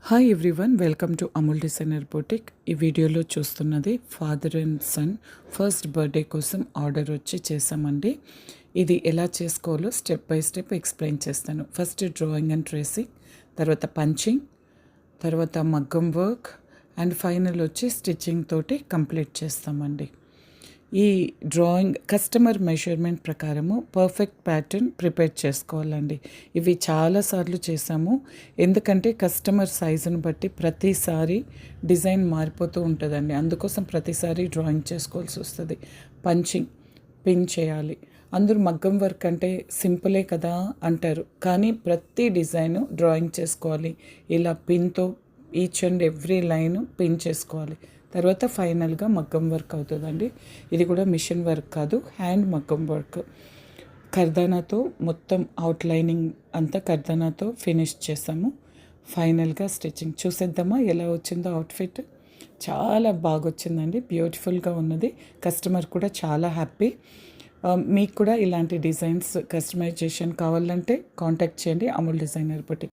Hi everyone, welcome to Amul designer boutique. ఈ వీడియోలో చూస్తున్నది father and son first birthday కోసం ఆర్డర్ వచ్చి చేసామండి. ఇది ఎలా చేసుకోవాలో స్టెప్ బై స్టెప్ ఎక్స్ప్లెయిన్ చేస్తాను. ఫస్ట్ డ్రాయింగ్ అండ్ ట్రేసింగ్, తర్వాత పంచింగ్, తర్వాత మగ్గం వర్క్ అండ్ ఫైనల్ వచ్చి స్టిచ్చింగ్ తోటి కంప్లీట్ చేస్తామండి. ఈ డ్రాయింగ్ కస్టమర్ మెజర్మెంట్ ప్రకారము పర్ఫెక్ట్ ప్యాటర్న్ ప్రిపేర్ చేసుకోవాలండి. ఇవి చాలాసార్లు చేసాము, ఎందుకంటే కస్టమర్ సైజుని బట్టి ప్రతిసారి డిజైన్ మారిపోతూ ఉంటుందండి. అందుకోసం ప్రతిసారి డ్రాయింగ్ చేసుకోవాల్సి వస్తుంది. పంచింగ్, పిన్ చేయాలి. అందరూ మగ్గం వర్క్ అంటే సింపులే కదా అంటారు, కానీ ప్రతి డిజైను డ్రాయింగ్ చేసుకోవాలి. ఇలా పిన్తో each and every line pin చేసుకోవాలి. తర్వాత ఫైనల్గా మగ్గం వర్క్ అవుతుందండి. ఇది కూడా మిషన్ వర్క్ కాదు, హ్యాండ్ మగ్గం వర్క్. కర్దానాతో మొత్తం అవుట్లైనింగ్ అంతా కర్దానాతో ఫినిష్ చేసాము. ఫైనల్గా స్టిచ్చింగ్ చూసేద్దామా ఎలా వచ్చిందో అవుట్ఫిట్. చాలా బాగా వచ్చిందండి, బ్యూటిఫుల్గా ఉన్నది. కస్టమర్ కూడా చాలా హ్యాపీ. మీకు కూడా ఇలాంటి డిజైన్స్ కస్టమైజేషన్ కావాలంటే కాంటాక్ట్ చేయండి అమూల్ డిజైనర్ బొటిక్.